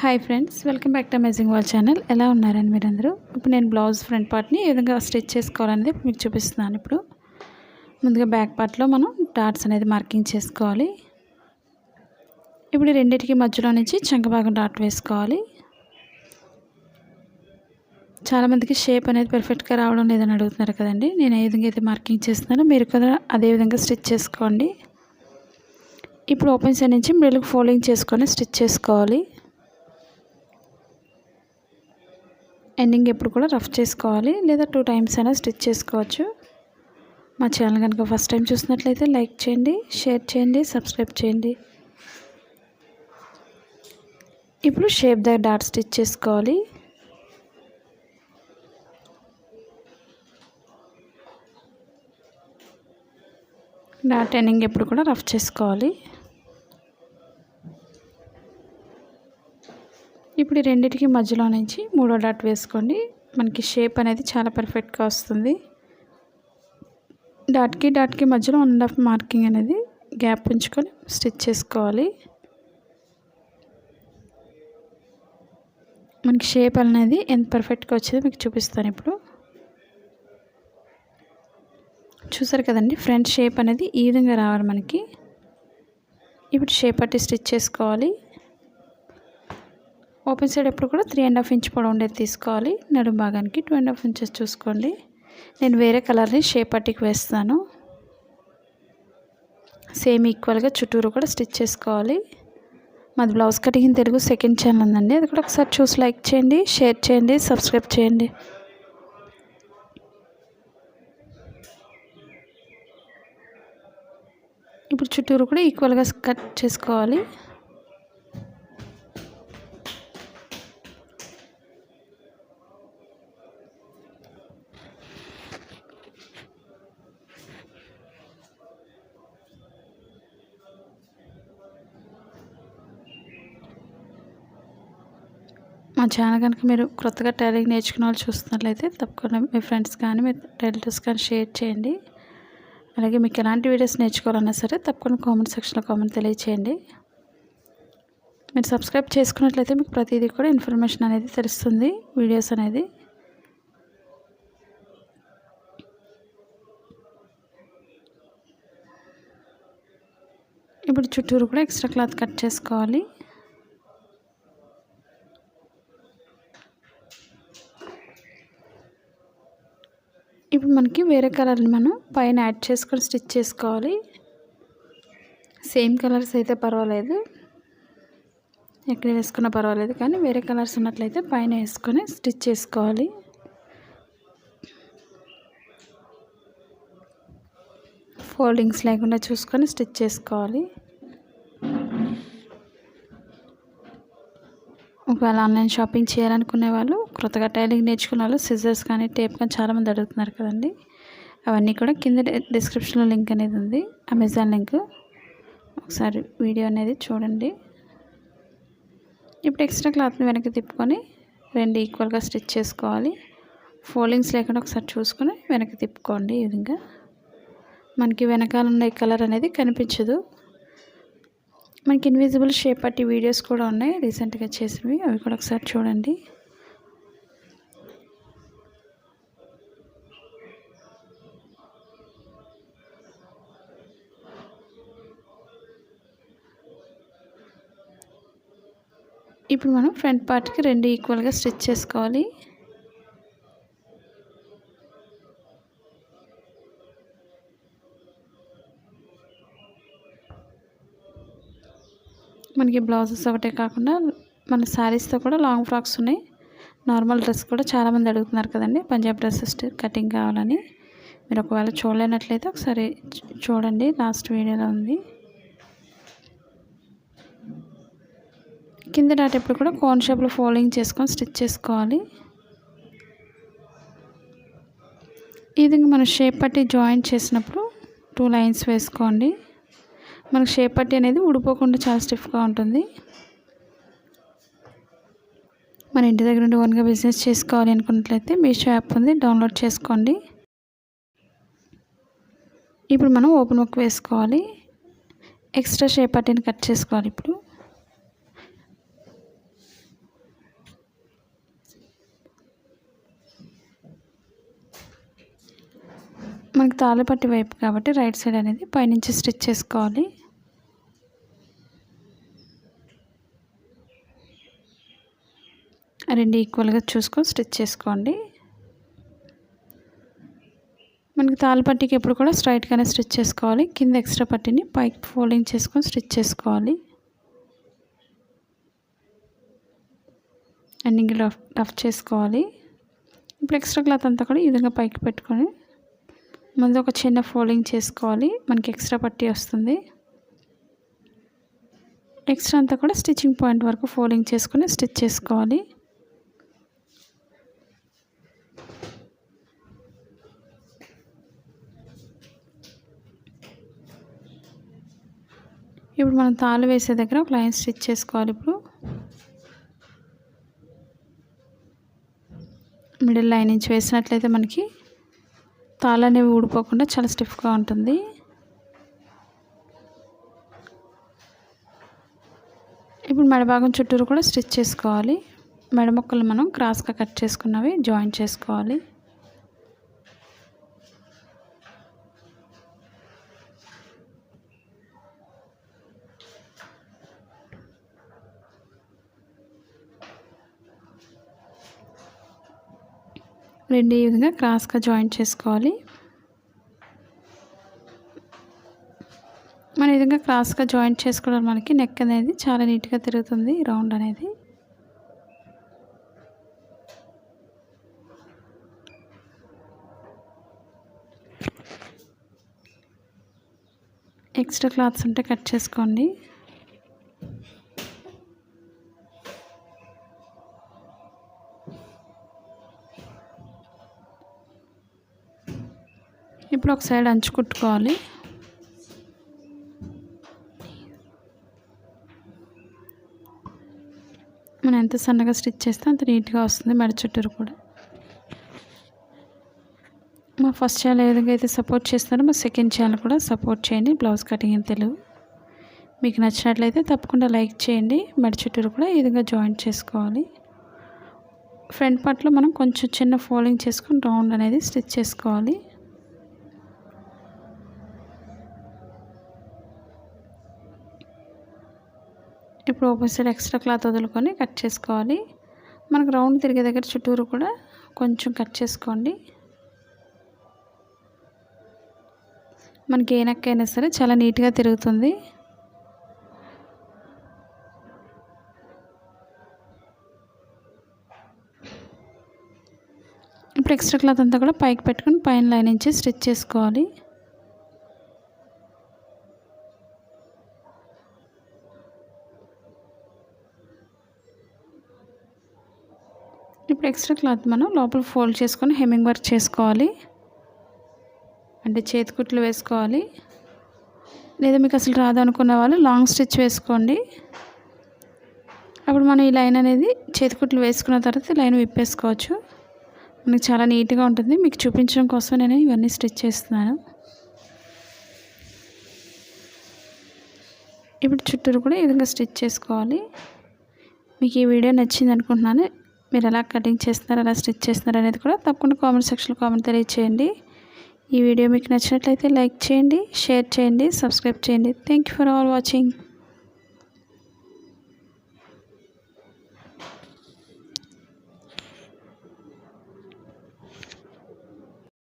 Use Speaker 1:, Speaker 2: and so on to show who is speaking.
Speaker 1: Hi friends, welcome back to amazing wall channel. ఎలా ఉన్నారని మీరందరూ? ఇప్పుడు నేను బ్లౌజ్ ఫ్రంట్ పార్ట్ని ఏ విధంగా స్టిచ్ చేసుకోవాలనేది మీకు చూపిస్తున్నాను. ఇప్పుడు ముందుగా బ్యాక్ పార్ట్లో మనం డాట్స్ అనేది మార్కింగ్ చేసుకోవాలి. ఇప్పుడు రెండింటికి మధ్యలో నుంచి చంక భాగం డాట్ వేసుకోవాలి. చాలామందికి షేప్ అనేది పర్ఫెక్ట్గా రావడం లేదని అడుగుతున్నారు కదండి. నేను ఏ విధంగా అయితే మార్కింగ్ చేస్తున్నానో మీరు కూడా అదే విధంగా స్టిచ్ చేసుకోండి. ఇప్పుడు ఓపెన్ సైడ్ నుంచి మిడిల్కి ఫోల్డింగ్ చేసుకొని స్టిచ్ చేసుకోవాలి. ఎండింగ్ ఎప్పుడు కూడా రఫ్ చేసుకోవాలి, లేదా 2 టైమ్స్ అయినా స్టిచ్ చేసుకోవచ్చు. మా ఛానల్ కనుక ఫస్ట్ టైం చూసినట్లయితే లైక్ చేయండి, షేర్ చేయండి, సబ్స్క్రైబ్ చేయండి. ఇప్పుడు షేప్ దగ్గర డాట్ స్టిచ్ చేసుకోవాలి. డాట్ ఎండింగ్ ఎప్పుడు కూడా రఫ్ చేసుకోవాలి. ఇప్పుడు ఈ రెండింటికి మధ్యలో నుంచి 3వ డాట్ వేసుకోండి. మనకి షేప్ అనేది చాలా పర్ఫెక్ట్గా వస్తుంది. డాట్కి మధ్యలో 1.5 మార్కింగ్ అనేది గ్యాప్ ఉంచుకొని స్టిచ్ చేసుకోవాలి. మనకి షేప్ అనేది ఎంత పర్ఫెక్ట్గా వచ్చేదో మీకు చూపిస్తాను. ఇప్పుడు చూసారు కదండి, ఫ్రంట్ షేప్ అనేది ఈ విధంగా రావాలి మనకి. ఇప్పుడు షేప్ పట్టి స్టిచ్ చేసుకోవాలి. ఓపెన్ సైడ్ ఎప్పుడు కూడా 3.5 ఇంచ్ పొడవు ఉండేది తీసుకోవాలి. నడుము భాగానికి 2.5 ఇంచెస్ చూసుకోండి. నేను వేరే కలర్ని షేప్ పట్టికి వేస్తాను. సేమ్ ఈక్వల్గా చుట్టూరు కూడా స్టిచ్ చేసుకోవాలి. మాది blouse cutting Telugu second channel ఉందండి, అది కూడా ఒకసారి చూసి లైక్ చేయండి, షేర్ చేయండి, సబ్స్క్రైబ్ చేయండి. ఇప్పుడు చుట్టూరు కూడా ఈక్వల్గా కట్ చేసుకోవాలి. మా ఛానల్ కనుక మీరు కొత్తగా టైలరింగ్ నేర్చుకునే వాళ్ళు చూస్తున్నట్లయితే తప్పకుండా మీ ఫ్రెండ్స్ కానీ మీ రిలేటివ్స్ కానీ షేర్ చేయండి. అలాగే మీకు ఎలాంటి వీడియోస్ నేర్చుకోవాలన్నా సరే తప్పకుండా కామెంట్ సెక్షన్లో కామెంట్ తెలియచేయండి. మీరు సబ్స్క్రైబ్ చేసుకున్నట్లయితే మీకు ప్రతిదీ కూడా ఇన్ఫర్మేషన్ అనేది తెలుస్తుంది, వీడియోస్ అనేది. ఇప్పుడు చుట్టూరు కూడా ఎక్స్ట్రా క్లాత్ కట్ చేసుకోవాలి. ఇప్పుడు మనకి వేరే కలర్ని మనం పైన యాడ్ చేసుకొని స్టిచ్ చేసుకోవాలి. సేమ్ కలర్స్ అయితే పర్వాలేదు, ఎక్కడ వేసుకున్నా పర్వాలేదు, కానీ వేరే కలర్స్ ఉన్నట్లయితే పైన వేసుకొని స్టిచ్ చేసుకోవాలి. ఫోల్డింగ్స్ లేకుండా చూసుకొని స్టిచ్ చేసుకోవాలి. ఒకవేళ ఆన్లైన్ షాపింగ్ చేయాలనుకునే వాళ్ళు, కొత్తగా టైలరింగ్ నేర్చుకునే వాళ్ళు సిజర్స్ కానీ టేప్ కానీ చాలామంది అడుగుతున్నారు కదండి. అవన్నీ కూడా కింద డిస్క్రిప్షన్లో లింక్ అనేది ఉంది, అమెజాన్ లింక్. ఒకసారి వీడియో అనేది చూడండి. ఇప్పుడు ఎక్స్ట్రా క్లాత్ని వెనక్కి తిప్పుకొని 2 ఈక్వల్గా స్టిచ్ చేసుకోవాలి. ఫోల్డింగ్స్ లేకుండా ఒకసారి చూసుకొని వెనక్కి తిప్పుకోండి. ఈ విధంగా మనకి వెనకాల ఉన్న ఈ కలర్ అనేది కనిపించదు. మనకి ఇన్విజిబుల్ షేప్ పట్టి వీడియోస్ కూడా ఉన్నాయి రీసెంట్గా చేసినవి, అవి కూడా ఒకసారి చూడండి. ఇప్పుడు మనం ఫ్రంట్ పార్ట్కి 2 ఈక్వల్గా స్టిచ్ చేసుకోవాలి. మనకి బ్లౌజెస్ ఒకటే కాకుండా మన శారీస్తో కూడా లాంగ్ ఫ్రాక్స్ ఉన్నాయి. నార్మల్ డ్రెస్ కూడా చాలామంది అడుగుతున్నారు కదండి, పంజాబ్ డ్రెస్సెస్ కటింగ్ కావాలని. మీరు ఒకవేళ చూడలేనట్లయితే ఒకసారి చూడండి, లాస్ట్ వీడియోలో ఉంది. కింద డాట్ ఎప్పుడు కూడా కోన్ షేప్లో ఫోల్డింగ్ చేసుకొని స్టిచ్ చేసుకోవాలి. ఈ విధంగా మనం షేప్ పట్టి జాయింట్ చేసినప్పుడు 2 లైన్స్ వేసుకోండి. మనకు షేప్ పట్టి అనేది ఊడిపోకుండా చాలా స్టిఫ్గా ఉంటుంది. మన ఇంటి దగ్గర నుండి ఓన్గా బిజినెస్ చేసుకోవాలి అనుకున్నట్లయితే మీషో యాప్ ఉంది, డౌన్లోడ్ చేసుకోండి. ఇప్పుడు మనం ఓపెన్ వర్క్ వేసుకోవాలి. ఎక్స్ట్రా షేప్ పట్టిని కట్ చేసుకోవాలి. ఇప్పుడు మనకి తాళ్ళపట్టి వైపు కాబట్టి రైట్ సైడ్ అనేది పైనుంచి స్టిచ్ చేసుకోవాలి. రెండు ఈక్వల్గా చూసుకొని స్టిచ్ చేసుకోండి. మనకి తాళ్ళపట్టికి ఎప్పుడు కూడా స్ట్రైట్గానే స్టిచ్ చేసుకోవాలి. కింద ఎక్స్ట్రా పట్టిని పైకి ఫోల్డింగ్ చేసుకొని స్టిచ్ చేసుకోవాలి. ఎండింగ్ రఫ్ చేసుకోవాలి. ఇప్పుడు ఎక్స్ట్రా క్లాత్ అంతా కూడా ఈ విధంగా పైకి పెట్టుకొని ముందు ఒక చిన్న ఫోల్డింగ్ చేసుకోవాలి. మనకి ఎక్స్ట్రా పట్టి వస్తుంది. ఎక్స్ట్రా అంతా కూడా స్టిచ్చింగ్ పాయింట్ వరకు ఫోల్డింగ్ చేసుకొని స్టిచ్ చేసుకోవాలి. ఇప్పుడు మనం తాళ్ళు వేసే దగ్గర ఒక లైన్ స్టిచ్ చేసుకోవాలి. ఇప్పుడు మిడిల్ లైన్ నుంచి వేసినట్లయితే మనకి తాళ్ళు అనేవి ఊడిపోకుండా చాలా స్టిఫ్గా ఉంటుంది. ఇప్పుడు మెడ భాగం చుట్టూరు కూడా స్టిచ్ చేసుకోవాలి. మెడ ముక్కలు మనం క్రాస్గా కట్ చేసుకున్నవి జాయిన్ చేసుకోవాలి. రెండు ఈ విధంగా క్రాస్గా జాయింట్ చేసుకోవాలి. మన ఈ విధంగా క్రాస్గా జాయింట్ చేసుకోవడం మనకి నెక్ అనేది చాలా నీట్గా తిరుగుతుంది. రౌండ్ అనేది ఎక్స్ట్రా క్లాత్స్ ఉంటే కట్ చేసుకోండి. ఇప్పుడు ఒక సైడ్ అంచు కుట్టుకోవాలి. మనం ఎంత సన్నగా స్టిచ్ చేస్తే అంత నీట్గా వస్తుంది మెడ చుట్టూరు కూడా. మా ఫస్ట్ ఛానల్ ఏ విధంగా అయితే సపోర్ట్ చేస్తారో మా సెకండ్ ఛానల్ కూడా సపోర్ట్ చేయండి. బ్లౌజ్ కటింగ్ ఇన్ తెలుగు మీకు నచ్చినట్లయితే తప్పకుండా లైక్ చేయండి. మెడ చుట్టూరు కూడా ఈ విధంగా జాయింట్ చేసుకోవాలి. ఫ్రంట్ పార్ట్లో మనం కొంచెం చిన్న ఫోల్డింగ్ చేసుకొని రౌండ్ అనేది స్టిచ్ చేసుకోవాలి. ఇప్పుడు ఓపెన్ సైడ్ ఎక్స్ట్రా క్లాత్ వదులుకొని కట్ చేసుకోవాలి. మనకు రౌండ్ తిరిగే దగ్గర చుట్టూరు కూడా కొంచెం కట్ చేసుకోండి. మనకి ఏ నెక్ అయినా సరే చాలా నీట్గా తిరుగుతుంది. ఇప్పుడు ఎక్స్ట్రా క్లాత్ అంతా కూడా పైకి పెట్టుకొని పైన లైన్ నుంచి స్టిచ్ చేసుకోవాలి. ఇప్పుడు ఎక్స్ట్రా క్లాత్ మనం లోపల ఫోల్డ్ చేసుకొని హెమ్మింగ్ వర్క్ చేసుకోవాలి. అంటే చేతి కుట్లు వేసుకోవాలి. లేదా మీకు అసలు రాదనుకున్న వాళ్ళు లాంగ్ స్టిచ్ వేసుకోండి. అప్పుడు మనం ఈ లైన్ అనేది చేతి కుట్లు వేసుకున్న తర్వాత లైన్ విప్పేసుకోవచ్చు. మనకి చాలా నీట్గా ఉంటుంది. మీకు చూపించడం కోసం నేను ఇవన్నీ స్టిచ్ చేస్తున్నాను. ఇప్పుడు చుట్టూరు కూడా ఈ విధంగా స్టిచ్ చేసుకోవాలి. మీకు ఈ వీడియో నచ్చింది అనుకుంటున్నాను. మీరు ఎలా కటింగ్ చేస్తున్నారు, ఎలా స్టిచ్ చేస్తున్నారు అనేది కూడా తప్పకుండా కామెంట్ సెక్షన్లో కామెంట్ తెలియచేయండి. ఈ వీడియో మీకు నచ్చినట్లయితే లైక్ చేయండి, షేర్ చేయండి, సబ్స్క్రైబ్ చేయండి. Thank you for all watching.